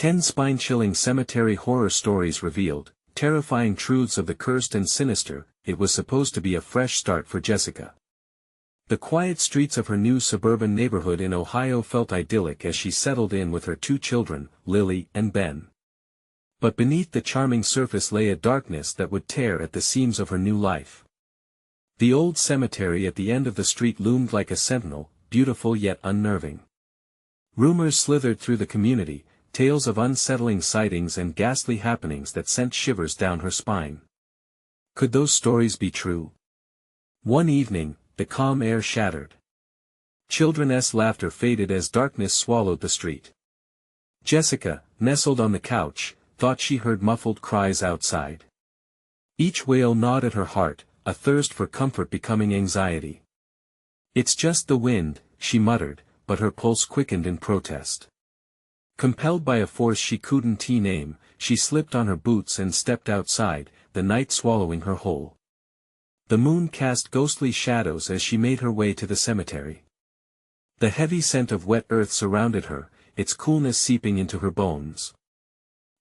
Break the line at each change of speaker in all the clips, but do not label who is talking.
10 spine-chilling cemetery horror stories revealed, terrifying truths of the cursed and sinister. It was supposed to be a fresh start for Jessica. The quiet streets of her new suburban neighborhood in Ohio felt idyllic as she settled in with her 2 children, Lily and Ben. But beneath the charming surface lay a darkness that would tear at the seams of her new life. The old cemetery at the end of the street loomed like a sentinel, beautiful yet unnerving. Rumors slithered through the community, tales of unsettling sightings and ghastly happenings that sent shivers down her spine. Could those stories be true? One evening, the calm air shattered. Children's laughter faded as darkness swallowed the street. Jessica, nestled on the couch, thought she heard muffled cries outside. Each wail gnawed at her heart, a thirst for comfort becoming anxiety. "It's just the wind," she muttered, but her pulse quickened in protest. Compelled by a force she couldn't name, she slipped on her boots and stepped outside, the night swallowing her whole. The moon cast ghostly shadows as she made her way to the cemetery. The heavy scent of wet earth surrounded her, its coolness seeping into her bones.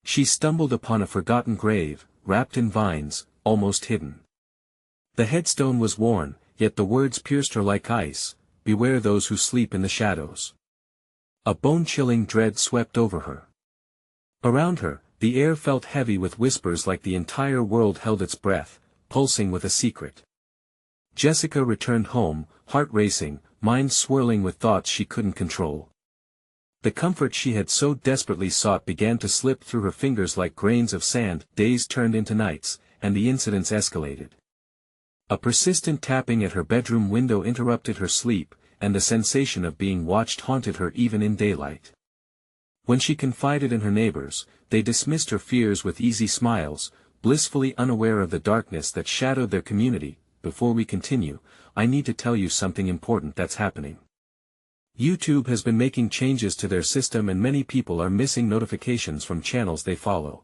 She stumbled upon a forgotten grave, wrapped in vines, almost hidden. The headstone was worn, yet the words pierced her like ice: "Beware those who sleep in the shadows." A bone-chilling dread swept over her. Around her, the air felt heavy with whispers like the entire world held its breath, pulsing with a secret. Jessica returned home, heart racing, mind swirling with thoughts she couldn't control. The comfort she had so desperately sought began to slip through her fingers like grains of sand. Days turned into nights, and the incidents escalated. A persistent tapping at her bedroom window interrupted her sleep, and the sensation of being watched haunted her even in daylight. When she confided in her neighbors, they dismissed her fears with easy smiles, blissfully unaware of the darkness that shadowed their community. Before we continue, I need to tell you something important that's happening. YouTube has been making changes to their system and many people are missing notifications from channels they follow.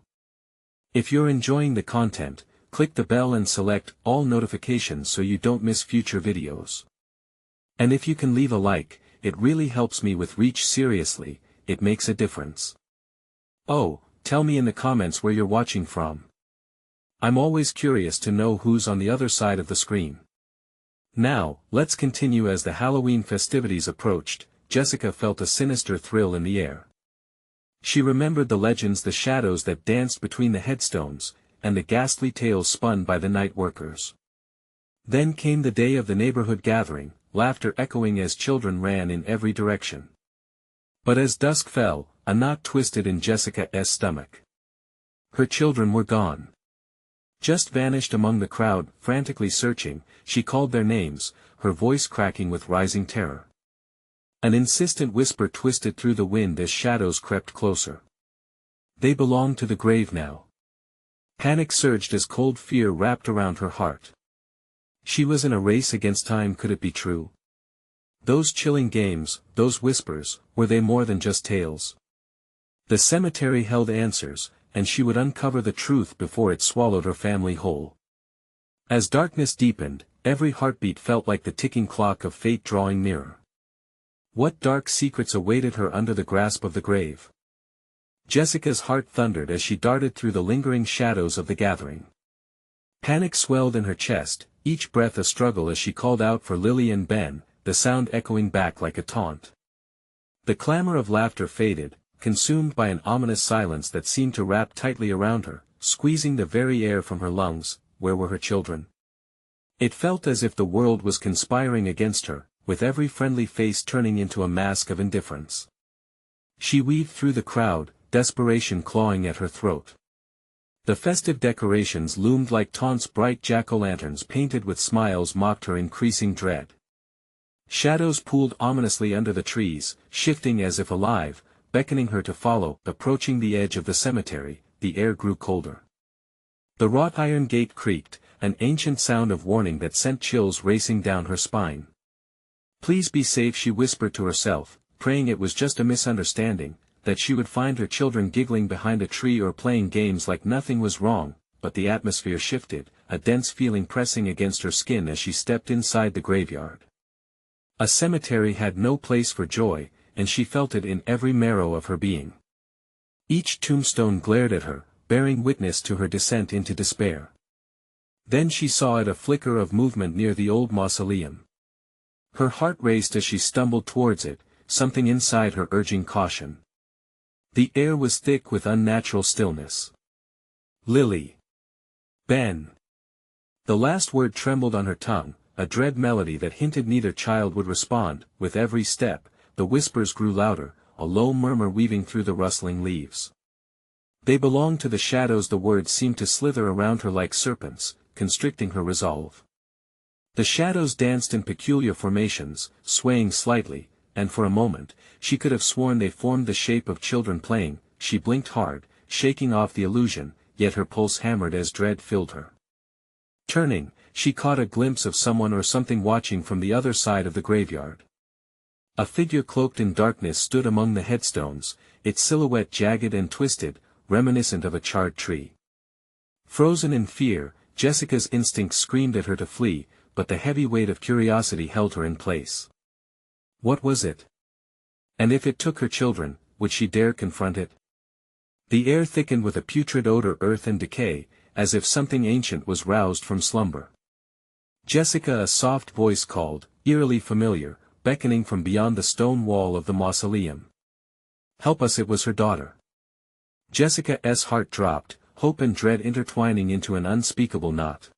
If you're enjoying the content, click the bell and select all notifications so you don't miss future videos. And if you can leave a like, it really helps me with reach. Seriously, it makes a difference. Oh, tell me in the comments where you're watching from. I'm always curious to know who's on the other side of the screen. Now, let's continue. As the Halloween festivities approached, Jessica felt a sinister thrill in the air. She remembered the legends, the shadows that danced between the headstones, and the ghastly tales spun by the night workers. Then came the day of the neighborhood gathering, laughter echoing as children ran in every direction. But as dusk fell, a knot twisted in Jessica's stomach. Her children were gone. Just vanished among the crowd. Frantically searching, she called their names, her voice cracking with rising terror. An insistent whisper twisted through the wind as shadows crept closer. They belonged to the grave now. Panic surged as cold fear wrapped around her heart. She was in a race against time. Could it be true? Those chilling games, those whispers, were they more than just tales? The cemetery held answers, and she would uncover the truth before it swallowed her family whole. As darkness deepened, every heartbeat felt like the ticking clock of fate drawing nearer. What dark secrets awaited her under the grasp of the grave? Jessica's heart thundered as she darted through the lingering shadows of the gathering. Panic swelled in her chest, each breath a struggle as she called out for Lily and Ben, the sound echoing back like a taunt. The clamor of laughter faded, consumed by an ominous silence that seemed to wrap tightly around her, squeezing the very air from her lungs. Where were her children? It felt as if the world was conspiring against her, with every friendly face turning into a mask of indifference. She weaved through the crowd, desperation clawing at her throat. The festive decorations loomed like taunts. Bright jack-o'-lanterns painted with smiles mocked her increasing dread. Shadows pooled ominously under the trees, shifting as if alive, beckoning her to follow. Approaching the edge of the cemetery, the air grew colder. The wrought iron gate creaked, an ancient sound of warning that sent chills racing down her spine. "Please be safe," she whispered to herself, praying it was just a misunderstanding, that she would find her children giggling behind a tree or playing games like nothing was wrong. But the atmosphere shifted, a dense feeling pressing against her skin as she stepped inside the graveyard. A cemetery had no place for joy, and she felt it in every marrow of her being. Each tombstone glared at her, bearing witness to her descent into despair. Then she saw a flicker of movement near the old mausoleum. Her heart raced as she stumbled towards it, something inside her urging caution. The air was thick with unnatural stillness. Lily. Ben. The last word trembled on her tongue, a dread melody that hinted neither child would respond. With every step, the whispers grew louder, a low murmur weaving through the rustling leaves. They belonged to the shadows. The words seemed to slither around her like serpents, constricting her resolve. The shadows danced in peculiar formations, swaying slightly, and for a moment, she could have sworn they formed the shape of children playing. She blinked hard, shaking off the illusion, yet her pulse hammered as dread filled her. Turning, she caught a glimpse of someone or something watching from the other side of the graveyard. A figure cloaked in darkness stood among the headstones, its silhouette jagged and twisted, reminiscent of a charred tree. Frozen in fear, Jessica's instincts screamed at her to flee, but the heavy weight of curiosity held her in place. What was it? And if it took her children, would she dare confront it? The air thickened with a putrid odor, earth and decay, as if something ancient was roused from slumber. Jessica, a soft voice called, eerily familiar, beckoning from beyond the stone wall of the mausoleum. Help us! It was her daughter. Jessica's heart dropped, hope and dread intertwining into an unspeakable knot.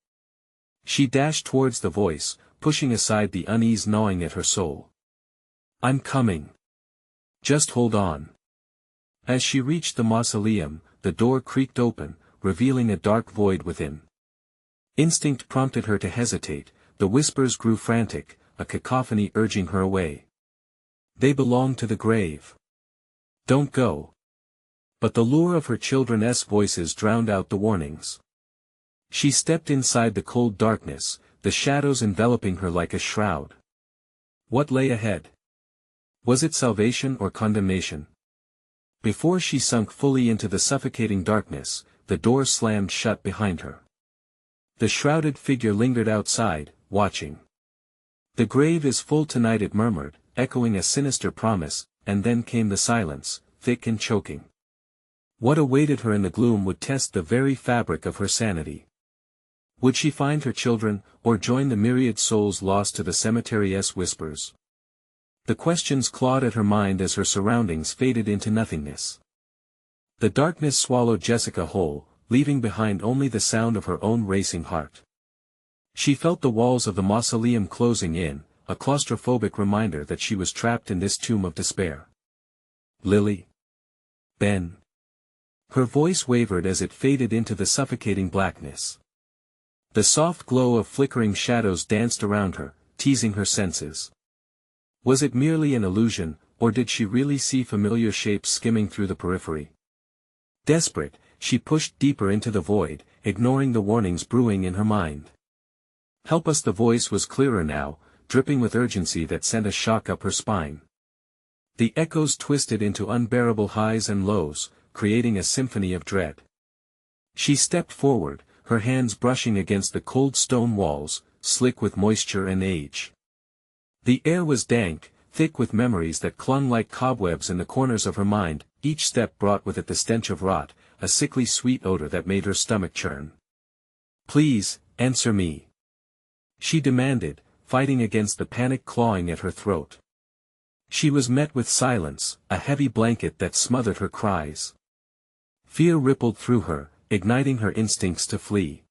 She dashed towards the voice, pushing aside the unease gnawing at her soul. I'm coming. Just hold on. As she reached the mausoleum, the door creaked open, revealing a dark void within. Instinct prompted her to hesitate, the whispers grew frantic, a cacophony urging her away. They belong to the grave. Don't go. But the lure of her children's voices drowned out the warnings. She stepped inside the cold darkness, the shadows enveloping her like a shroud. What lay ahead? Was it salvation or condemnation? Before she sunk fully into the suffocating darkness, the door slammed shut behind her. The shrouded figure lingered outside, watching. The grave is full tonight, it murmured, echoing a sinister promise, and then came the silence, thick and choking. What awaited her in the gloom would test the very fabric of her sanity. Would she find her children, or join the myriad souls lost to the cemetery's whispers? The questions clawed at her mind as her surroundings faded into nothingness. The darkness swallowed Jessica whole, leaving behind only the sound of her own racing heart. She felt the walls of the mausoleum closing in, a claustrophobic reminder that she was trapped in this tomb of despair. Lily? Ben? Her voice wavered as it faded into the suffocating blackness. The soft glow of flickering shadows danced around her, teasing her senses. Was it merely an illusion, or did she really see familiar shapes skimming through the periphery? Desperate, she pushed deeper into the void, ignoring the warnings brewing in her mind. Help us! The voice was clearer now, dripping with urgency that sent a shock up her spine. The echoes twisted into unbearable highs and lows, creating a symphony of dread. She stepped forward, her hands brushing against the cold stone walls, slick with moisture and age. The air was dank, thick with memories that clung like cobwebs in the corners of her mind. Each step brought with it the stench of rot, a sickly sweet odor that made her stomach churn. Please, answer me. She demanded, fighting against the panic clawing at her throat. She was met with silence, a heavy blanket that smothered her cries. Fear rippled through her, igniting her instincts to flee.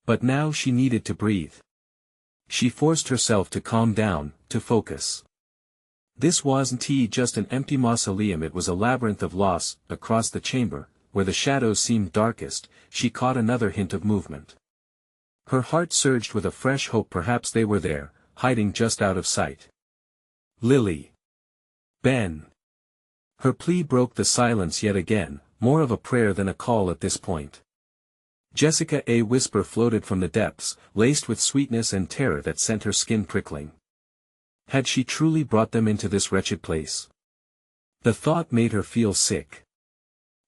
But now she needed to breathe. She forced herself to calm down, to focus. This wasn't just an empty mausoleum, it was a labyrinth of loss. Across the chamber, where the shadows seemed darkest, she caught another hint of movement. Her heart surged with a fresh hope. Perhaps they were there, hiding just out of sight. Lily. Ben. Her plea broke the silence yet again, more of a prayer than a call at this point. Jessica, a whisper floated from the depths, laced with sweetness and terror that sent her skin prickling. Had she truly brought them into this wretched place? The thought made her feel sick.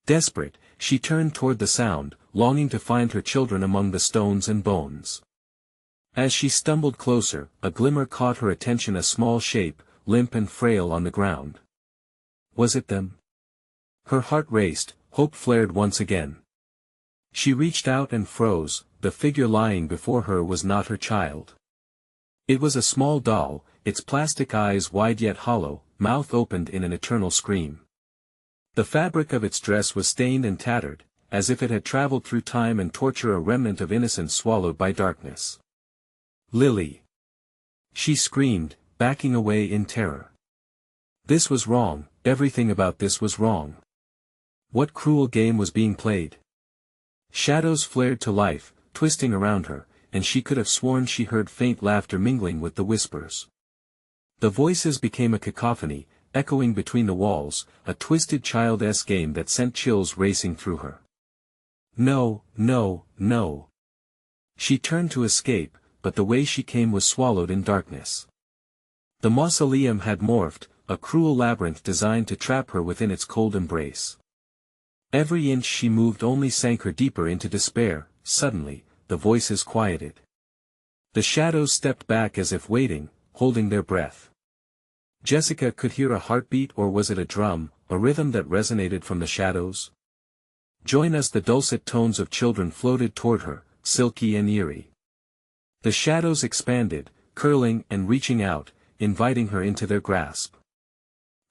Desperate, she turned toward the sound, longing to find her children among the stones and bones. As she stumbled closer, a glimmer caught her attention, a small shape, limp and frail on the ground. Was it them? Her heart raced, hope flared once again. She reached out and froze. The figure lying before her was not her child. It was a small doll, its plastic eyes wide yet hollow, mouth opened in an eternal scream. The fabric of its dress was stained and tattered, as if it had traveled through time and torture, a remnant of innocence swallowed by darkness. Lily! She screamed, backing away in terror. This was wrong, everything about this was wrong. What cruel game was being played? Shadows flared to life, twisting around her, and she could have sworn she heard faint laughter mingling with the whispers. The voices became a cacophony, echoing between the walls, a twisted child-esque game that sent chills racing through her. No, no, no. She turned to escape, but the way she came was swallowed in darkness. The mausoleum had morphed, a cruel labyrinth designed to trap her within its cold embrace. Every inch she moved only sank her deeper into despair. Suddenly, the voices quieted. The shadows stepped back as if waiting, holding their breath. Jessica could hear a heartbeat, or was it a drum, a rhythm that resonated from the shadows? Join us! The dulcet tones of children floated toward her, silky and eerie. The shadows expanded, curling and reaching out, inviting her into their grasp.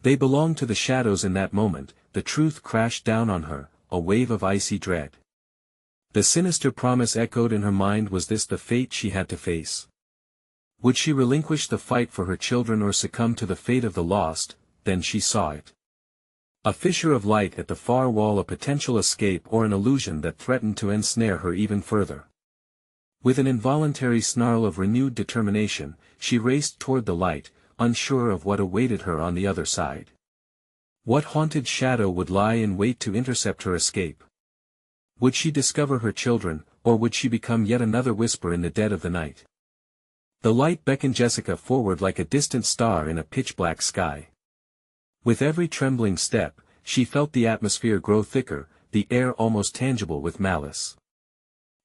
They belonged to the shadows in that moment. The truth crashed down on her, a wave of icy dread. The sinister promise echoed in her mind. Was this the fate she had to face? Would she relinquish the fight for her children or succumb to the fate of the lost? Then she saw it. A fissure of light at the far wall, a potential escape or an illusion that threatened to ensnare her even further. With an involuntary snarl of renewed determination, she raced toward the light, unsure of what awaited her on the other side. What haunted shadow would lie in wait to intercept her escape? Would she discover her children, or would she become yet another whisper in the dead of the night? The light beckoned Jessica forward like a distant star in a pitch-black sky. With every trembling step, she felt the atmosphere grow thicker, the air almost tangible with malice.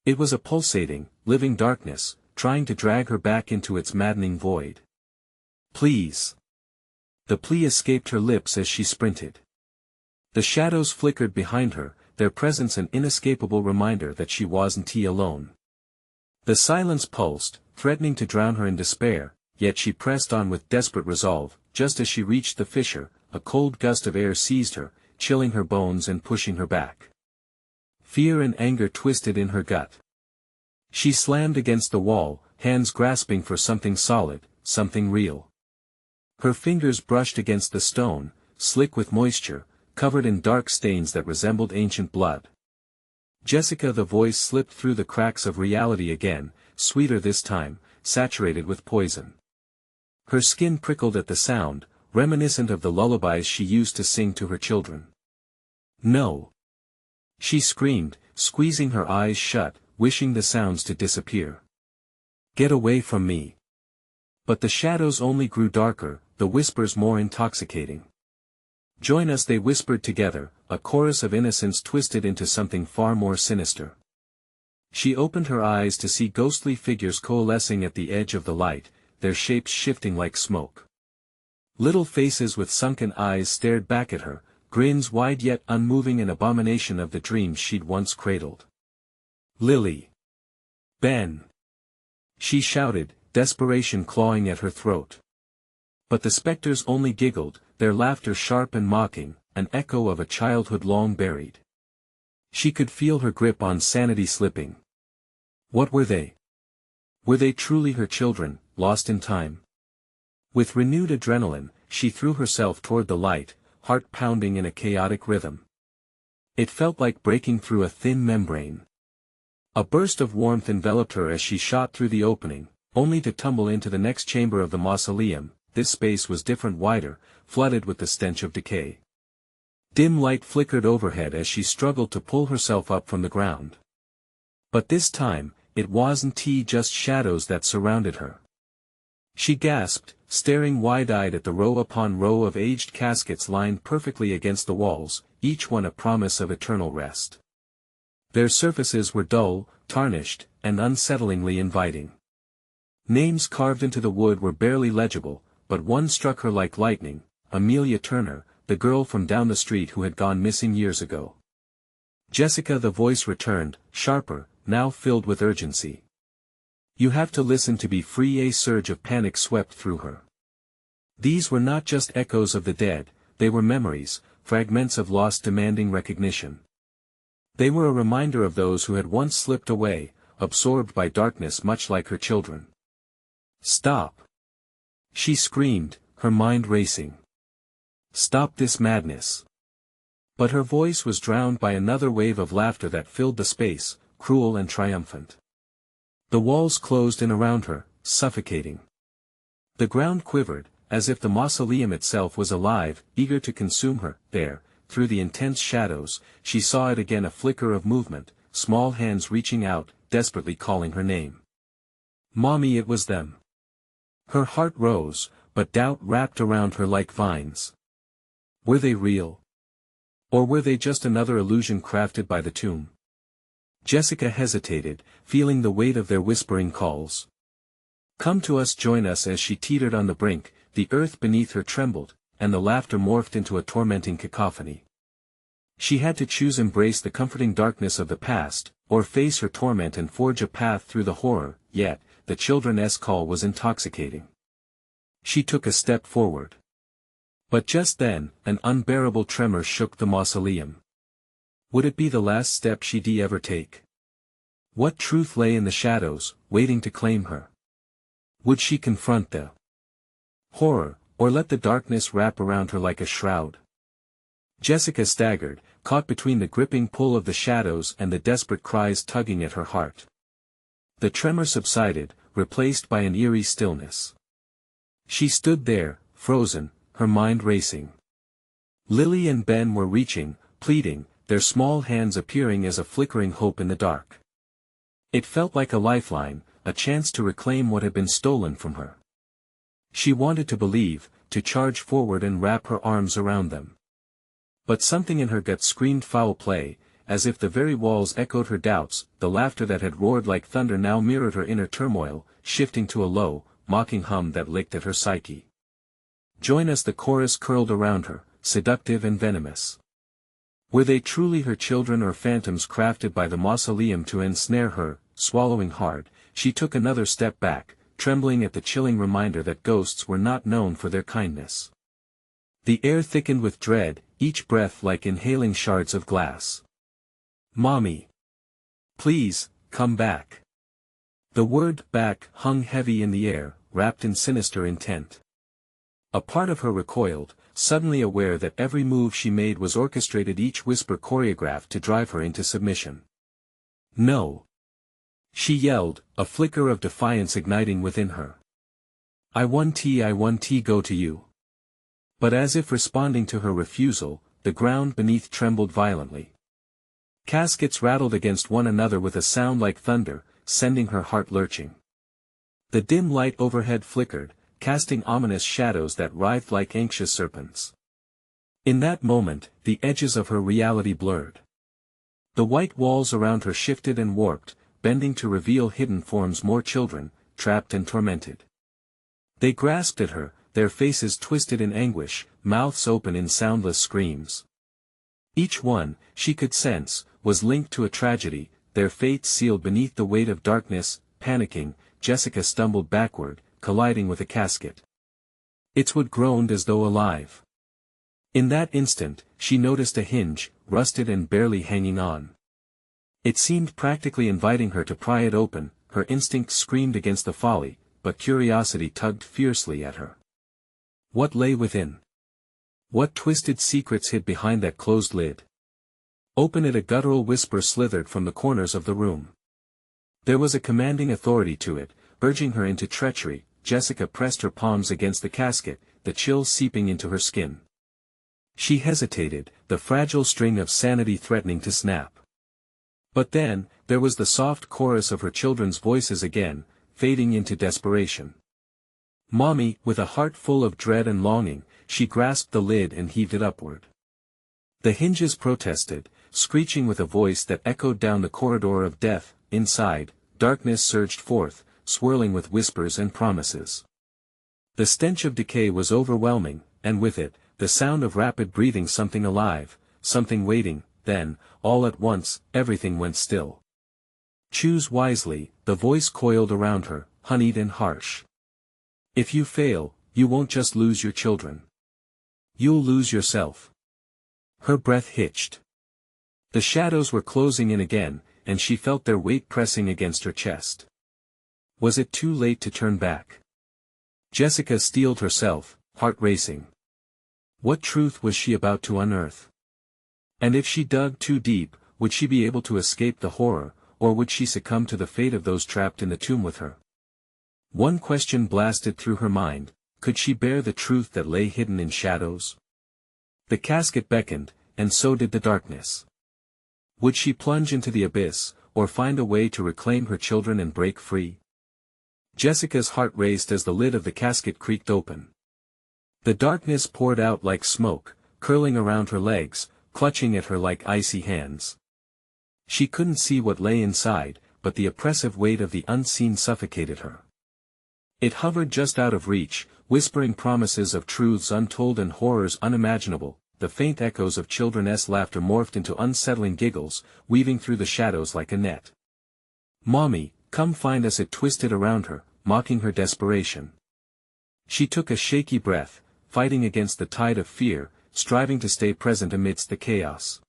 It was a pulsating, living darkness, trying to drag her back into its maddening void. Please. The plea escaped her lips as she sprinted. The shadows flickered behind her, their presence an inescapable reminder that she wasn't alone. The silence pulsed, threatening to drown her in despair, yet she pressed on with desperate resolve. Just as she reached the fissure, a cold gust of air seized her, chilling her bones and pushing her back. Fear and anger twisted in her gut. She slammed against the wall, hands grasping for something solid, something real. Her fingers brushed against the stone, slick with moisture, covered in dark stains that resembled ancient blood. Jessica, the voice slipped through the cracks of reality again, sweeter this time, saturated with poison. Her skin prickled at the sound, reminiscent of the lullabies she used to sing to her children. No! She screamed, squeezing her eyes shut, wishing the sounds to disappear. Get away from me! But the shadows only grew darker, the whispers more intoxicating. Join us, they whispered together, a chorus of innocence twisted into something far more sinister. She opened her eyes to see ghostly figures coalescing at the edge of the light, their shapes shifting like smoke. Little faces with sunken eyes stared back at her, grins wide yet unmoving, an abomination of the dreams she'd once cradled. Lily! Ben! She shouted, desperation clawing at her throat. But the specters only giggled, their laughter sharp and mocking, an echo of a childhood long buried. She could feel her grip on sanity slipping. What were they? Were they truly her children, lost in time? With renewed adrenaline, she threw herself toward the light, heart pounding in a chaotic rhythm. It felt like breaking through a thin membrane. A burst of warmth enveloped her as she shot through the opening, only to tumble into the next chamber of the mausoleum. This space was different, wider, flooded with the stench of decay. Dim light flickered overhead as she struggled to pull herself up from the ground. But this time, it wasn't just shadows that surrounded her. She gasped, staring wide-eyed at the row upon row of aged caskets lined perfectly against the walls, each one a promise of eternal rest. Their surfaces were dull, tarnished, and unsettlingly inviting. Names carved into the wood were barely legible, but one struck her like lightning: Amelia Turner, the girl from down the street who had gone missing years ago. Jessica, the voice returned, sharper, now filled with urgency. You have to listen to be free. A surge of panic swept through her. These were not just echoes of the dead, they were memories, fragments of lost demanding recognition. They were a reminder of those who had once slipped away, absorbed by darkness much like her children. Stop! She screamed, her mind racing. Stop this madness! But her voice was drowned by another wave of laughter that filled the space, cruel and triumphant. The walls closed in around her, suffocating. The ground quivered, as if the mausoleum itself was alive, eager to consume her. There, through the intense shadows, she saw it again, a flicker of movement, small hands reaching out, desperately calling her name. Mommy, it was them. Her heart rose, but doubt wrapped around her like vines. Were they real? Or were they just another illusion crafted by the tomb? Jessica hesitated, feeling the weight of their whispering calls. Come to us, join us. As she teetered on the brink, the earth beneath her trembled, and the laughter morphed into a tormenting cacophony. She had to choose: embrace the comforting darkness of the past, or face her torment and forge a path through the horror. Yet, the children's call was intoxicating. She took a step forward. But just then, an unbearable tremor shook the mausoleum. Would it be the last step she'd ever take? What truth lay in the shadows, waiting to claim her? Would she confront the horror, or let the darkness wrap around her like a shroud? Jessica staggered, caught between the gripping pull of the shadows and the desperate cries tugging at her heart. The tremor subsided, replaced by an eerie stillness. She stood there, frozen, her mind racing. Lily and Ben were reaching, pleading, their small hands appearing as a flickering hope in the dark. It felt like a lifeline, a chance to reclaim what had been stolen from her. She wanted to believe, to charge forward and wrap her arms around them. But something in her gut screamed foul play, as if the very walls echoed her doubts. The laughter that had roared like thunder now mirrored her inner turmoil, shifting to a low, mocking hum that licked at her psyche. Join us, the chorus curled around her, seductive and venomous. Were they truly her children or phantoms crafted by the mausoleum to ensnare her? Swallowing hard, she took another step back, trembling at the chilling reminder that ghosts were not known for their kindness. The air thickened with dread, each breath like inhaling shards of glass. Mommy! Please, come back. The word back hung heavy in the air, wrapped in sinister intent. A part of her recoiled, suddenly aware that every move she made was orchestrated, each whisper choreographed to drive her into submission. No! She yelled, a flicker of defiance igniting within her. I want to go to you. But as if responding to her refusal, the ground beneath trembled violently. Caskets rattled against one another with a sound like thunder, sending her heart lurching. The dim light overhead flickered, casting ominous shadows that writhed like anxious serpents. In that moment, the edges of her reality blurred. The white walls around her shifted and warped, bending to reveal hidden forms, more children, trapped and tormented. They grasped at her, their faces twisted in anguish, mouths open in soundless screams. Each one, she could sense, was linked to a tragedy, their fates sealed beneath the weight of darkness. Panicking, Jessica stumbled backward, colliding with a casket. Its wood groaned as though alive. In that instant, she noticed a hinge, rusted and barely hanging on. It seemed practically inviting her to pry it open. Her instinct screamed against the folly, but curiosity tugged fiercely at her. What lay within? What twisted secrets hid behind that closed lid? Open it! A guttural whisper slithered from the corners of the room. There was a commanding authority to it, urging her into treachery. Jessica pressed her palms against the casket, the chill seeping into her skin. She hesitated, the fragile string of sanity threatening to snap. But then, there was the soft chorus of her children's voices again, fading into desperation. Mommy, with a heart full of dread and longing, she grasped the lid and heaved it upward. The hinges protested, screeching with a voice that echoed down the corridor of death. Inside, darkness surged forth, swirling with whispers and promises. The stench of decay was overwhelming, and with it, the sound of rapid breathing, something alive, something waiting. Then, all at once, everything went still. Choose wisely, the voice coiled around her, honeyed and harsh. If you fail, you won't just lose your children. You'll lose yourself. Her breath hitched. The shadows were closing in again, and she felt their weight pressing against her chest. Was it too late to turn back? Jessica steeled herself, heart racing. What truth was she about to unearth? And if she dug too deep, would she be able to escape the horror, or would she succumb to the fate of those trapped in the tomb with her? One question blasted through her mind: could she bear the truth that lay hidden in shadows? The casket beckoned, and so did the darkness. Would she plunge into the abyss, or find a way to reclaim her children and break free? Jessica's heart raced as the lid of the casket creaked open. The darkness poured out like smoke, curling around her legs, clutching at her like icy hands. She couldn't see what lay inside, but the oppressive weight of the unseen suffocated her. It hovered just out of reach, whispering promises of truths untold and horrors unimaginable. The faint echoes of children's laughter morphed into unsettling giggles, weaving through the shadows like a net. "Mommy, come find us," it twisted around her, mocking her desperation. She took a shaky breath, fighting against the tide of fear, striving to stay present amidst the chaos.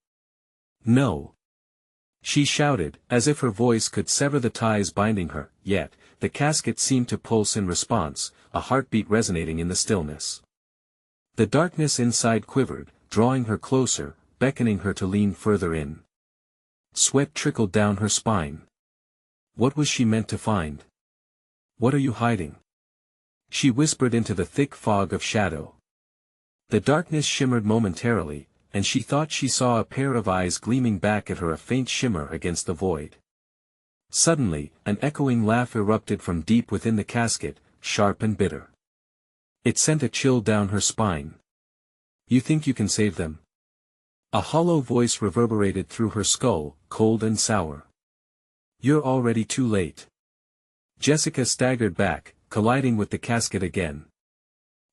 "No!" she shouted, as if her voice could sever the ties binding her, yet, the casket seemed to pulse in response, a heartbeat resonating in the stillness. The darkness inside quivered, drawing her closer, beckoning her to lean further in. Sweat trickled down her spine. What was she meant to find? "What are you hiding?" she whispered into the thick fog of shadow. The darkness shimmered momentarily, and she thought she saw a pair of eyes gleaming back at her, a faint shimmer against the void. Suddenly, an echoing laugh erupted from deep within the casket, sharp and bitter. It sent a chill down her spine. "You think you can save them?" A hollow voice reverberated through her skull, cold and sour. "You're already too late." Jessica staggered back, colliding with the casket again.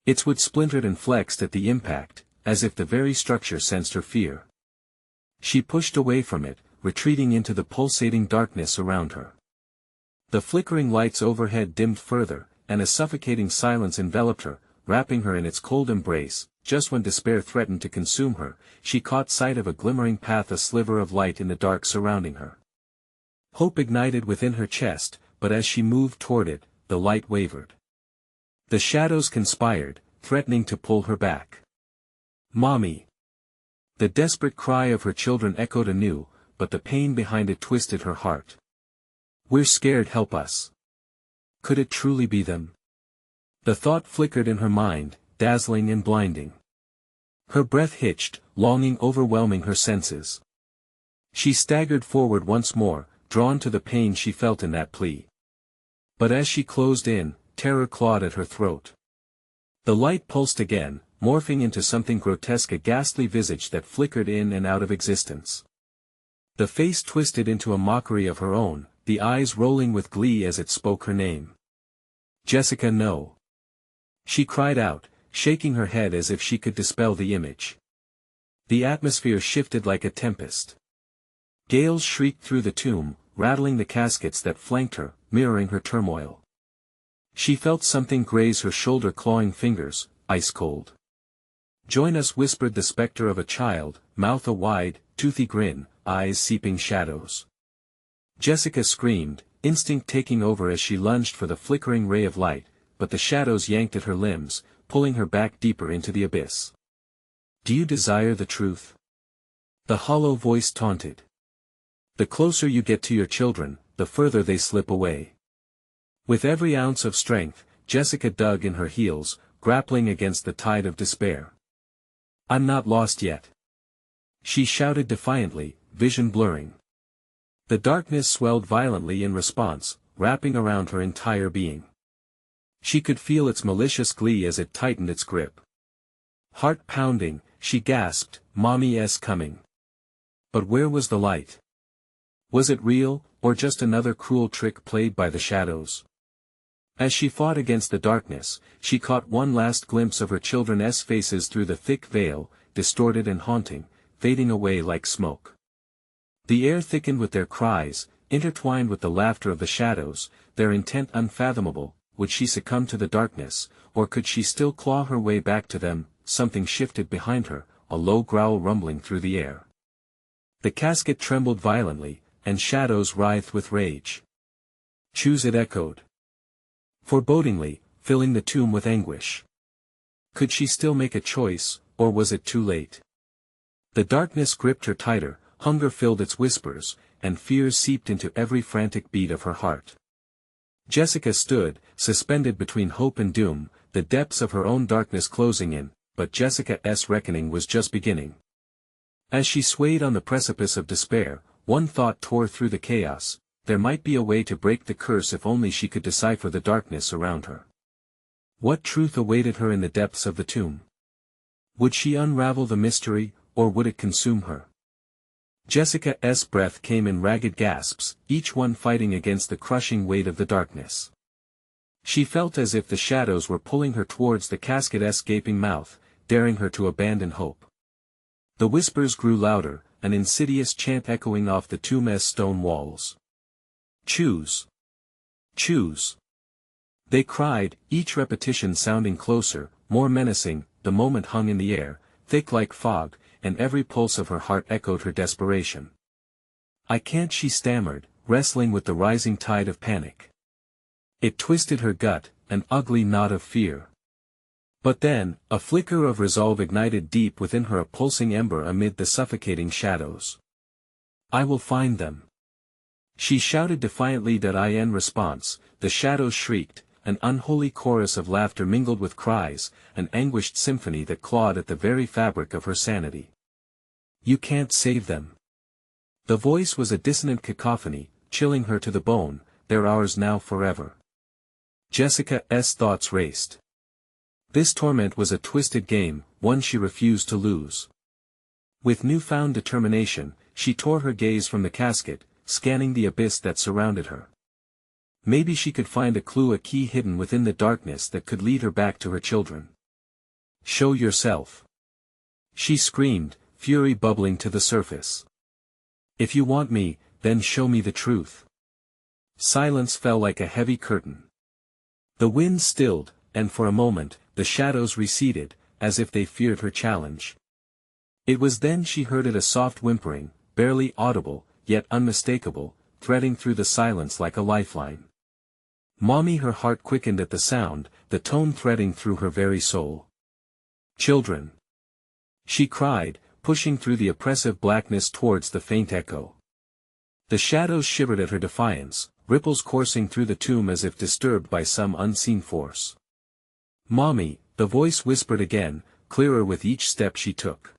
Its wood splintered and flexed at the impact, as if the very structure sensed her fear. She pushed away from it, retreating into the pulsating darkness around her. The flickering lights overhead dimmed further, and a suffocating silence enveloped her, wrapping her in its cold embrace. Just when despair threatened to consume her, she caught sight of a glimmering path, a sliver of light in the dark surrounding her. Hope ignited within her chest, but as she moved toward it, the light wavered. The shadows conspired, threatening to pull her back. "Mommy!" The desperate cry of her children echoed anew, but the pain behind it twisted her heart. "We're scared, help us." Could it truly be them? The thought flickered in her mind, dazzling and blinding. Her breath hitched, longing overwhelming her senses. She staggered forward once more, drawn to the pain she felt in that plea. But as she closed in, terror clawed at her throat. The light pulsed again, morphing into something grotesque, a ghastly visage that flickered in and out of existence. The face twisted into a mockery of her own, the eyes rolling with glee as it spoke her name. "Jessica, no!" she cried out, shaking her head as if she could dispel the image. The atmosphere shifted like a tempest. Gales shrieked through the tomb, rattling the caskets that flanked her, mirroring her turmoil. She felt something graze her shoulder, clawing fingers, ice cold. "Join us," whispered the specter of a child, mouth a wide, toothy grin, eyes seeping shadows. Jessica screamed, instinct taking over as she lunged for the flickering ray of light, but the shadows yanked at her limbs, pulling her back deeper into the abyss. "Do you desire the truth?" the hollow voice taunted. "The closer you get to your children, the further they slip away." With every ounce of strength, Jessica dug in her heels, grappling against the tide of despair. "I'm not lost yet," she shouted defiantly, vision blurring. The darkness swelled violently in response, wrapping around her entire being. She could feel its malicious glee as it tightened its grip. Heart pounding, she gasped, "Mommy's coming." But where was the light? Was it real, or just another cruel trick played by the shadows? As she fought against the darkness, she caught one last glimpse of her children's faces through the thick veil, distorted and haunting, fading away like smoke. The air thickened with their cries, intertwined with the laughter of the shadows, their intent unfathomable. Would she succumb to the darkness, or could she still claw her way back to them? Something shifted behind her, a low growl rumbling through the air. The casket trembled violently, and shadows writhed with rage. Choose, it echoed. Forebodingly, filling the tomb with anguish. Could she still make a choice, or was it too late? The darkness gripped her tighter, hunger filled its whispers, and fear seeped into every frantic beat of her heart. Jessica stood, suspended between hope and doom, the depths of her own darkness closing in, but Jessica's reckoning was just beginning. As she swayed on the precipice of despair, one thought tore through the chaos: there might be a way to break the curse if only she could decipher the darkness around her. What truth awaited her in the depths of the tomb? Would she unravel the mystery, or would it consume her? Jessica's breath came in ragged gasps, each one fighting against the crushing weight of the darkness. She felt as if the shadows were pulling her towards the casket's gaping mouth, daring her to abandon hope. The whispers grew louder, an insidious chant echoing off the tomb's stone walls. Choose. Choose. They cried, each repetition sounding closer, more menacing. The moment hung in the air, thick like fog, and every pulse of her heart echoed her desperation. I can't, she stammered, wrestling with the rising tide of panic. It twisted her gut, an ugly knot of fear. But then, a flicker of resolve ignited deep within her, a pulsing ember amid the suffocating shadows. I will find them. She shouted defiantly. In response, the shadows shrieked, an unholy chorus of laughter mingled with cries, an anguished symphony that clawed at the very fabric of her sanity. You can't save them. The voice was a dissonant cacophony, chilling her to the bone. They're ours now, forever. Jessica's thoughts raced. This torment was a twisted game, one she refused to lose. With newfound determination, she tore her gaze from the casket, scanning the abyss that surrounded her. Maybe she could find a clue, a key hidden within the darkness that could lead her back to her children. Show yourself. She screamed, fury bubbling to the surface. If you want me, then show me the truth. Silence fell like a heavy curtain. The wind stilled, and for a moment, the shadows receded, as if they feared her challenge. It was then she heard it, a soft whimpering, barely audible, yet unmistakable, threading through the silence like a lifeline. Mommy, her heart quickened at the sound, the tone threading through her very soul. Children! She cried, pushing through the oppressive blackness towards the faint echo. The shadows shivered at her defiance, ripples coursing through the tomb as if disturbed by some unseen force. Mommy, the voice whispered again, clearer with each step she took.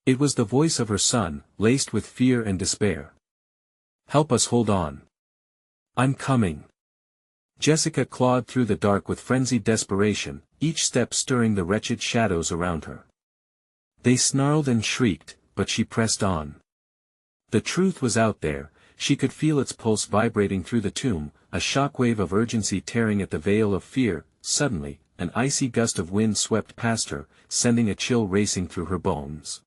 It was the voice of her son, laced with fear and despair. Help us, hold on. I'm coming. Jessica clawed through the dark with frenzied desperation, each step stirring the wretched shadows around her. They snarled and shrieked, but she pressed on. The truth was out there, she could feel its pulse vibrating through the tomb, a shockwave of urgency tearing at the veil of fear. Suddenly, an icy gust of wind swept past her, sending a chill racing through her bones.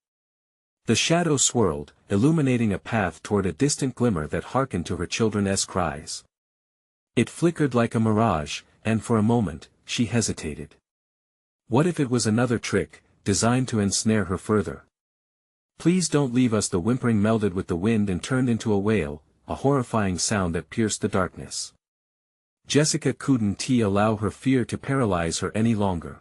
The shadow swirled, illuminating a path toward a distant glimmer that hearkened to her children's cries. It flickered like a mirage, and for a moment, she hesitated. What if it was another trick, designed to ensnare her further? Please don't leave us. The whimpering melded with the wind and turned into a wail, a horrifying sound that pierced the darkness. Jessica couldn't allow her fear to paralyze her any longer.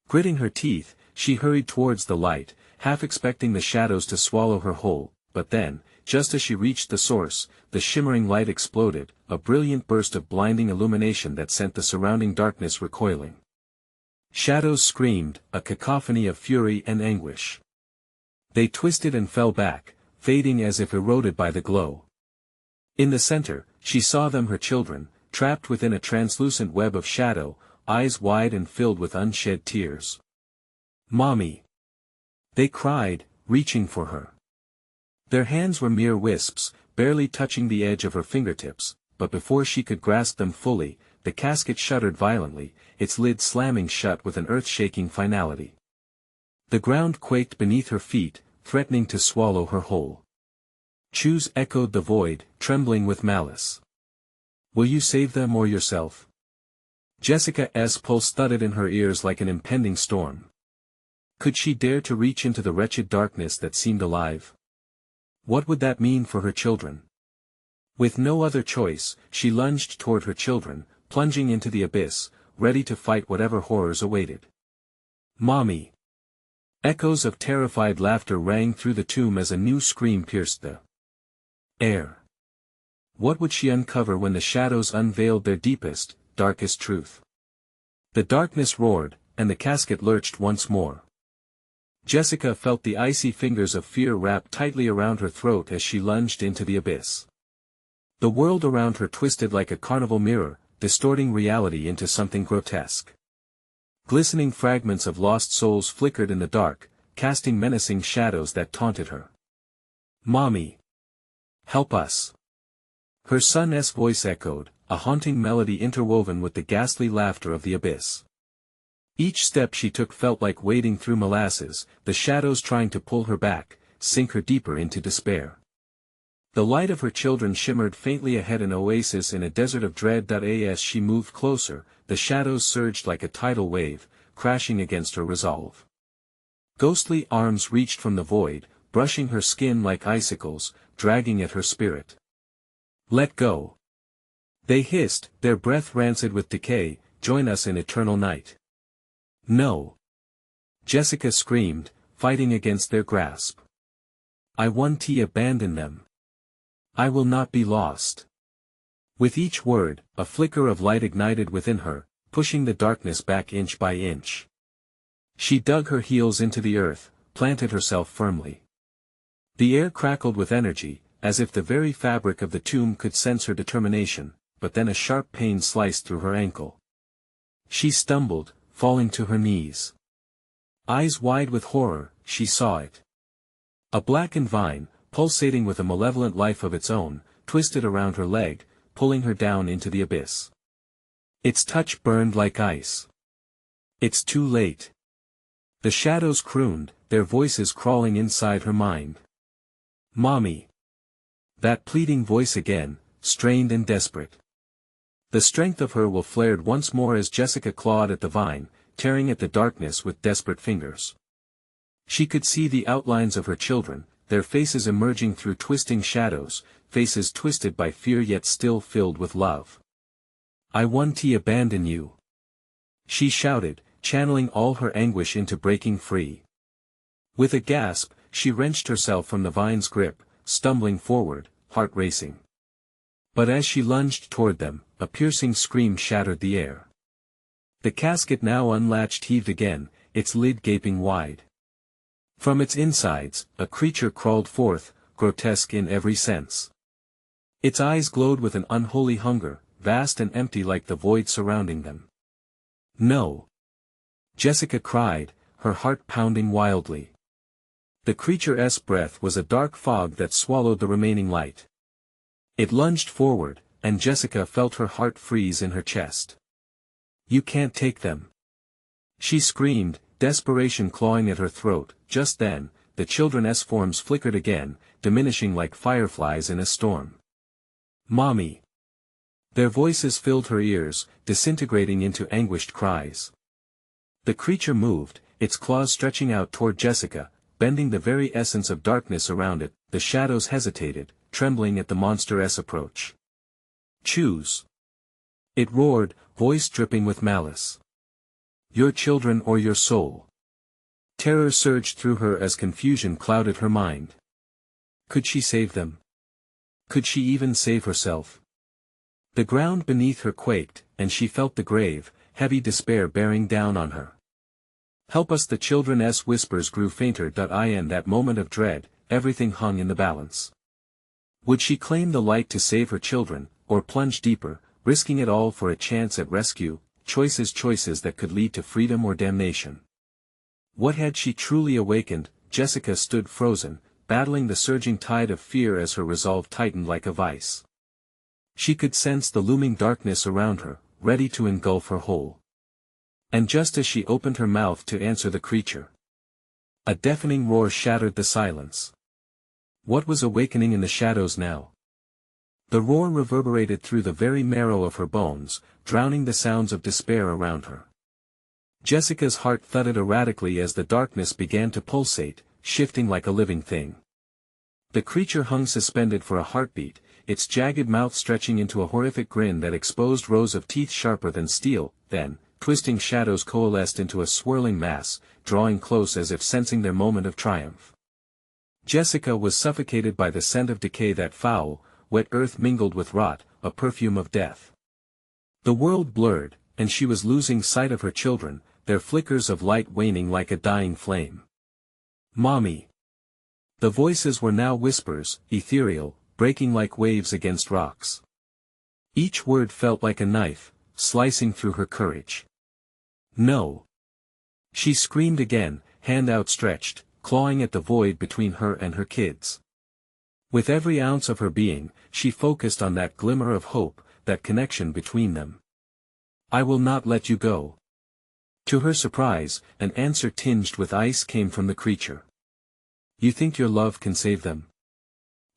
Gritting her teeth, she hurried towards the light, half expecting the shadows to swallow her whole, but then, just as she reached the source, the shimmering light exploded, a brilliant burst of blinding illumination that sent the surrounding darkness recoiling. Shadows screamed, a cacophony of fury and anguish. They twisted and fell back, fading as if eroded by the glow. In the center, she saw them, her children, trapped within a translucent web of shadow, eyes wide and filled with unshed tears. Mommy! They cried, reaching for her. Their hands were mere wisps, barely touching the edge of her fingertips, but before she could grasp them fully, the casket shuddered violently, its lid slamming shut with an earth-shaking finality. The ground quaked beneath her feet, threatening to swallow her whole. "Choose," echoed the void, trembling with malice. "Will you save them or yourself?" Jessica's pulse thudded in her ears like an impending storm. Could she dare to reach into the wretched darkness that seemed alive? What would that mean for her children? With no other choice, she lunged toward her children, plunging into the abyss, ready to fight whatever horrors awaited. "Mommy!" Echoes of terrified laughter rang through the tomb as a new scream pierced the air. What would she uncover when the shadows unveiled their deepest, darkest truth? The darkness roared, and the casket lurched once more. Jessica felt the icy fingers of fear wrap tightly around her throat as she lunged into the abyss. The world around her twisted like a carnival mirror, distorting reality into something grotesque. Glistening fragments of lost souls flickered in the dark, casting menacing shadows that taunted her. "Mommy! Help us!" Her son's voice echoed, a haunting melody interwoven with the ghastly laughter of the abyss. Each step she took felt like wading through molasses, the shadows trying to pull her back, sink her deeper into despair. The light of her children shimmered faintly ahead, an oasis in a desert of dread. As she moved closer, the shadows surged like a tidal wave, crashing against her resolve. Ghostly arms reached from the void, brushing her skin like icicles, dragging at her spirit. "Let go!" they hissed, their breath rancid with decay. "Join us in eternal night." "No!" Jessica screamed, fighting against their grasp. "I won't abandon them. I will not be lost." With each word, a flicker of light ignited within her, pushing the darkness back inch by inch. She dug her heels into the earth, planted herself firmly. The air crackled with energy, as if the very fabric of the tomb could sense her determination, but then a sharp pain sliced through her ankle. She stumbled, falling to her knees. Eyes wide with horror, she saw it. A blackened vine, pulsating with a malevolent life of its own, twisted around her leg, pulling her down into the abyss. Its touch burned like ice. "It's too late." The shadows crooned, their voices crawling inside her mind. "Mommy!" That pleading voice again, strained and desperate. The strength of her will flared once more as Jessica clawed at the vine, tearing at the darkness with desperate fingers. She could see the outlines of her children, their faces emerging through twisting shadows, faces twisted by fear yet still filled with love. "I won't abandon you," she shouted, channeling all her anguish into breaking free. With a gasp, she wrenched herself from the vine's grip, stumbling forward, heart racing. But as she lunged toward them, a piercing scream shattered the air. The casket now unlatched heaved again, its lid gaping wide. From its insides, a creature crawled forth, grotesque in every sense. Its eyes glowed with an unholy hunger, vast and empty like the void surrounding them. "No!" Jessica cried, her heart pounding wildly. The creature's breath was a dark fog that swallowed the remaining light. It lunged forward, and Jessica felt her heart freeze in her chest. "You can't take them!" she screamed, desperation clawing at her throat. Just then, the children's forms flickered again, diminishing like fireflies in a storm. "Mommy!" Their voices filled her ears, disintegrating into anguished cries. The creature moved, its claws stretching out toward Jessica, bending the very essence of darkness around it. The shadows hesitated, trembling at the monster's approach. "Choose!" it roared, voice dripping with malice. "Your children or your soul." Terror surged through her as confusion clouded her mind. Could she save them? Could she even save herself? The ground beneath her quaked, and she felt the grave, heavy despair bearing down on her. "Help us!" the children's whispers grew fainter. In that moment of dread, everything hung in the balance. Would she claim the light to save her children, or plunge deeper, risking it all for a chance at rescue? Choices that could lead to freedom or damnation. What had she truly awakened? Jessica stood frozen, battling the surging tide of fear as her resolve tightened like a vice. She could sense the looming darkness around her, ready to engulf her whole. And just as she opened her mouth to answer the creature, a deafening roar shattered the silence. What was awakening in the shadows now? The roar reverberated through the very marrow of her bones, drowning the sounds of despair around her. Jessica's heart thudded erratically as the darkness began to pulsate, shifting like a living thing. The creature hung suspended for a heartbeat, its jagged mouth stretching into a horrific grin that exposed rows of teeth sharper than steel. Then, twisting shadows coalesced into a swirling mass, drawing close as if sensing their moment of triumph. Jessica was suffocated by the scent of decay, that foul, wet earth mingled with rot, a perfume of death. The world blurred, and she was losing sight of her children, their flickers of light waning like a dying flame. "Mommy!" The voices were now whispers, ethereal, breaking like waves against rocks. Each word felt like a knife, slicing through her courage. "No!" She screamed again, hand outstretched, clawing at the void between her and her kids. With every ounce of her being, she focused on that glimmer of hope, that connection between them. "I will not let you go." To her surprise, an answer tinged with ice came from the creature. "You think your love can save them?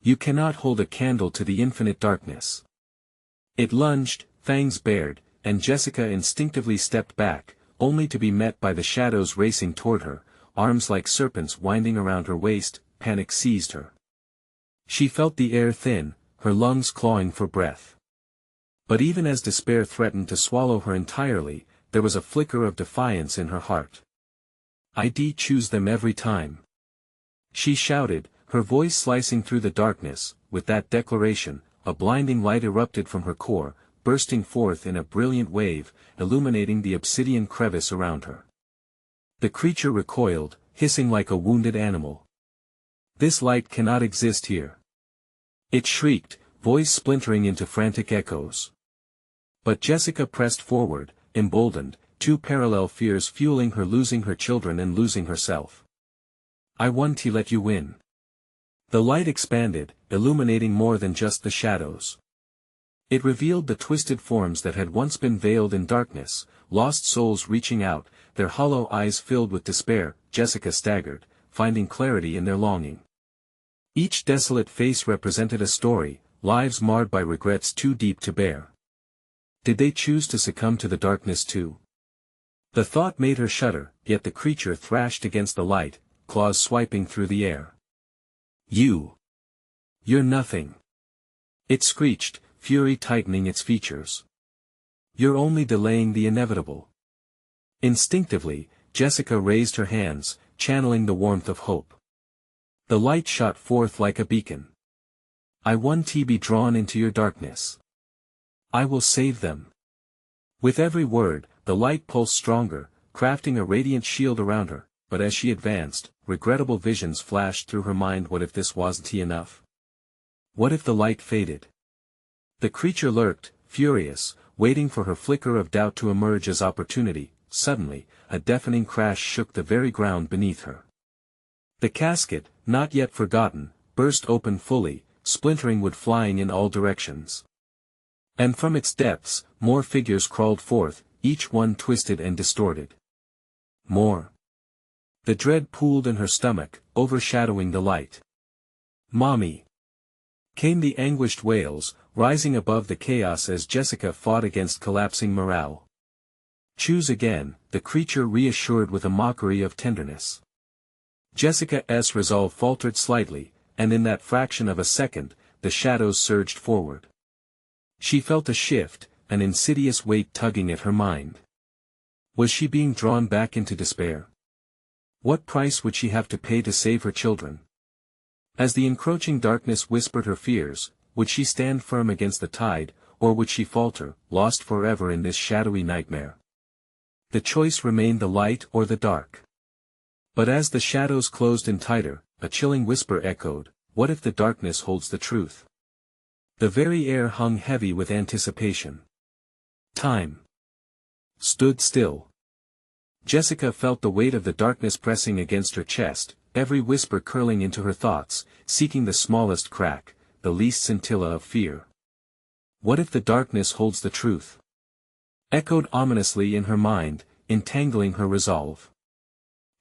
You cannot hold a candle to the infinite darkness." It lunged, fangs bared, and Jessica instinctively stepped back, only to be met by the shadows racing toward her, arms like serpents winding around her waist. Panic seized her. She felt the air thin, her lungs clawing for breath. But even as despair threatened to swallow her entirely, there was a flicker of defiance in her heart. "I'd choose them every time," she shouted, her voice slicing through the darkness. With that declaration, a blinding light erupted from her core, bursting forth in a brilliant wave, illuminating the obsidian crevice around her. The creature recoiled, hissing like a wounded animal. "This light cannot exist here," it shrieked, voice splintering into frantic echoes. But Jessica pressed forward, emboldened, two parallel fears fueling her: losing her children and losing herself. "I want to let you win." The light expanded, illuminating more than just the shadows. It revealed the twisted forms that had once been veiled in darkness, lost souls reaching out, their hollow eyes filled with despair. Jessica staggered, finding clarity in their longing. Each desolate face represented a story, lives marred by regrets too deep to bear. Did they choose to succumb to the darkness too? The thought made her shudder, yet the creature thrashed against the light, claws swiping through the air. You're nothing," it screeched, fury tightening its features. "You're only delaying the inevitable." Instinctively, Jessica raised her hands, channeling the warmth of hope. The light shot forth like a beacon. "I want to be drawn into your darkness. I will save them." With every word, the light pulsed stronger, crafting a radiant shield around her, but as she advanced, regrettable visions flashed through her mind. What if this wasn't enough? What if the light faded? The creature lurked, furious, waiting for her flicker of doubt to emerge as opportunity. Suddenly, a deafening crash shook the very ground beneath her. The casket, not yet forgotten, burst open fully, splintering wood flying in all directions. And from its depths, more figures crawled forth, each one twisted and distorted. More. The dread pooled in her stomach, overshadowing the light. "Mommy!" came the anguished wails, rising above the chaos as Jessica fought against collapsing morale. "Choose again," the creature reassured with a mockery of tenderness. Jessica's resolve faltered slightly, and in that fraction of a second, the shadows surged forward. She felt a shift, an insidious weight tugging at her mind. Was she being drawn back into despair? What price would she have to pay to save her children? As the encroaching darkness whispered her fears, would she stand firm against the tide, or would she falter, lost forever in this shadowy nightmare? The choice remained: the light or the dark. But as the shadows closed in tighter, a chilling whisper echoed, "What if the darkness holds the truth?" The very air hung heavy with anticipation. Time stood still. Jessica felt the weight of the darkness pressing against her chest, every whisper curling into her thoughts, seeking the smallest crack, the least scintilla of fear. What if the darkness holds the truth? echoed ominously in her mind, entangling her resolve.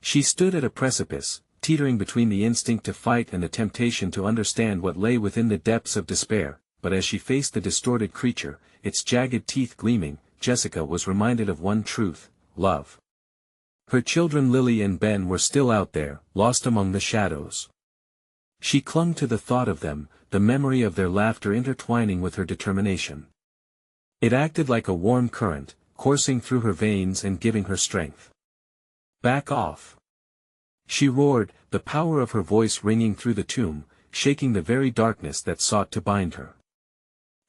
She stood at a precipice, teetering between the instinct to fight and the temptation to understand what lay within the depths of despair, but as she faced the distorted creature, its jagged teeth gleaming, Jessica was reminded of one truth: love. Her children Lily and Ben were still out there, lost among the shadows. She clung to the thought of them, the memory of their laughter intertwining with her determination. It acted like a warm current, coursing through her veins and giving her strength. "Back off!" she roared, the power of her voice ringing through the tomb, shaking the very darkness that sought to bind her.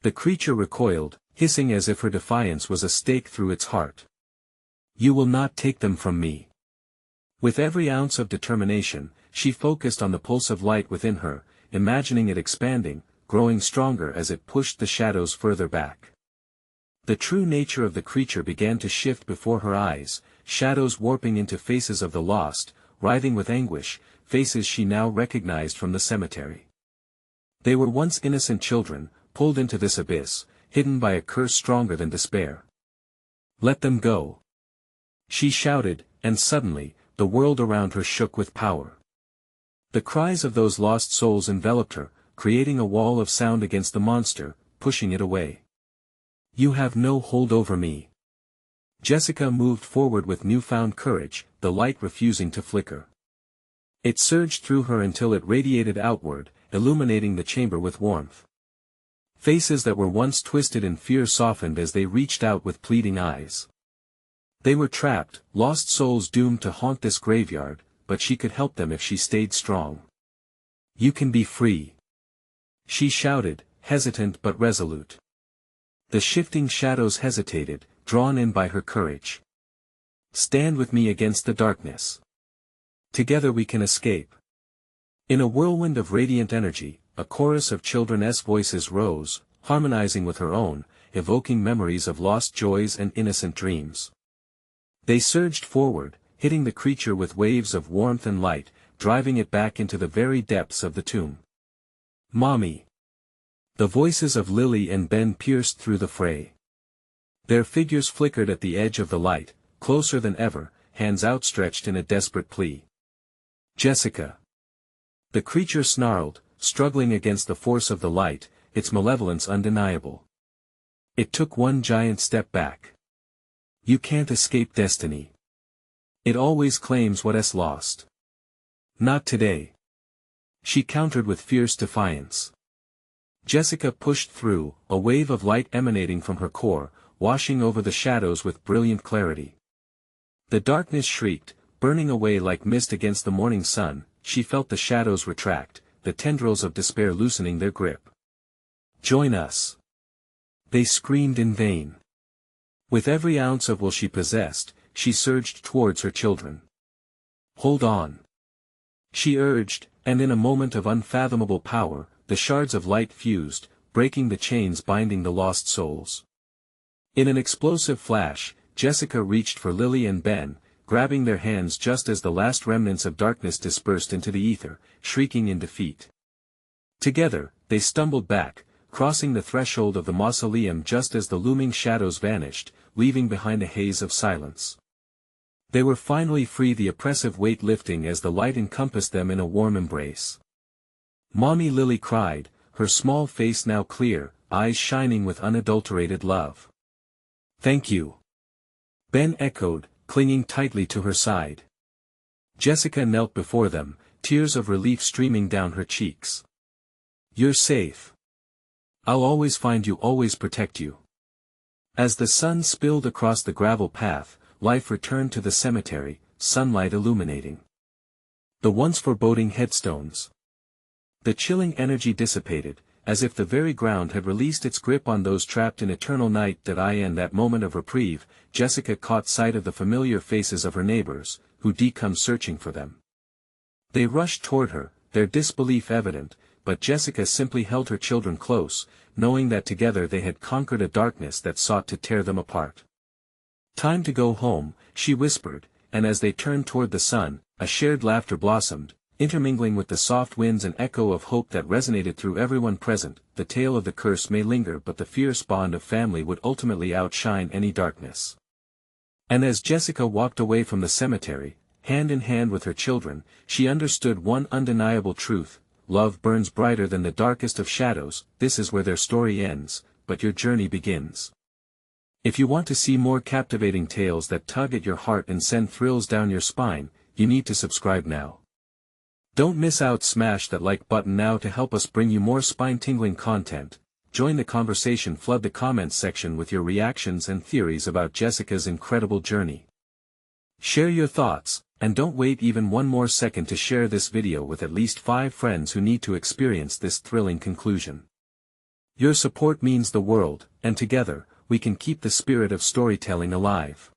The creature recoiled, hissing as if her defiance was a stake through its heart. "You will not take them from me." With every ounce of determination, she focused on the pulse of light within her, imagining it expanding, growing stronger as it pushed the shadows further back. The true nature of the creature began to shift before her eyes, shadows warping into faces of the lost, writhing with anguish, faces she now recognized from the cemetery. They were once innocent children, pulled into this abyss, hidden by a curse stronger than despair. "Let them go!" she shouted, and suddenly, the world around her shook with power. The cries of those lost souls enveloped her, creating a wall of sound against the monster, pushing it away. "You have no hold over me." Jessica moved forward with newfound courage, the light refusing to flicker. It surged through her until it radiated outward, illuminating the chamber with warmth. Faces that were once twisted in fear softened as they reached out with pleading eyes. They were trapped, lost souls doomed to haunt this graveyard, but she could help them if she stayed strong. "You can be free," she shouted, hesitant but resolute. The shifting shadows hesitated, drawn in by her courage. "Stand with me against the darkness. Together we can escape." In a whirlwind of radiant energy, a chorus of children's voices rose, harmonizing with her own, evoking memories of lost joys and innocent dreams. They surged forward, hitting the creature with waves of warmth and light, driving it back into the very depths of the tomb. "Mommy!" The voices of Lily and Ben pierced through the fray. Their figures flickered at the edge of the light, closer than ever, hands outstretched in a desperate plea. "Jessica!" The creature snarled, struggling against the force of the light, its malevolence undeniable. It took one giant step back. "You can't escape destiny. It always claims what it's lost." "Not today," she countered with fierce defiance. Jessica pushed through, a wave of light emanating from her core, washing over the shadows with brilliant clarity. The darkness shrieked, burning away like mist against the morning sun. She felt the shadows retract, the tendrils of despair loosening their grip. "Join us!" they screamed in vain. With every ounce of will she possessed, she surged towards her children. "Hold on!" she urged, and in a moment of unfathomable power, the shards of light fused, breaking the chains binding the lost souls. In an explosive flash, Jessica reached for Lily and Ben, grabbing their hands just as the last remnants of darkness dispersed into the ether, shrieking in defeat. Together, they stumbled back, crossing the threshold of the mausoleum just as the looming shadows vanished, leaving behind a haze of silence. They were finally free, the oppressive weight lifting as the light encompassed them in a warm embrace. "Mommy!" Lily cried, her small face now clear, eyes shining with unadulterated love. "Thank you!" Ben echoed, clinging tightly to her side. Jessica knelt before them, tears of relief streaming down her cheeks. "You're safe. I'll always find you, always protect you." As the sun spilled across the gravel path, life returned to the cemetery, sunlight illuminating the once foreboding headstones. The chilling energy dissipated, as if the very ground had released its grip on those trapped in eternal night. In that moment of reprieve, Jessica caught sight of the familiar faces of her neighbors, who'd come searching for them. They rushed toward her, their disbelief evident, but Jessica simply held her children close, knowing that together they had conquered a darkness that sought to tear them apart. "Time to go home," she whispered, and as they turned toward the sun, a shared laughter blossomed, intermingling with the soft winds an echo of hope that resonated through everyone present. The tale of the curse may linger, but the fierce bond of family would ultimately outshine any darkness. And as Jessica walked away from the cemetery, hand in hand with her children, she understood one undeniable truth: love burns brighter than the darkest of shadows. This is where their story ends, but your journey begins. If you want to see more captivating tales that tug at your heart and send thrills down your spine, you need to subscribe now. Don't miss out. Smash that like button now to help us bring you more spine-tingling content. Join the conversation. Flood the comments section with your reactions and theories about Jessica's incredible journey. Share your thoughts, and don't wait even one more second to share this video with at least 5 friends who need to experience this thrilling conclusion. Your support means the world, and together, we can keep the spirit of storytelling alive.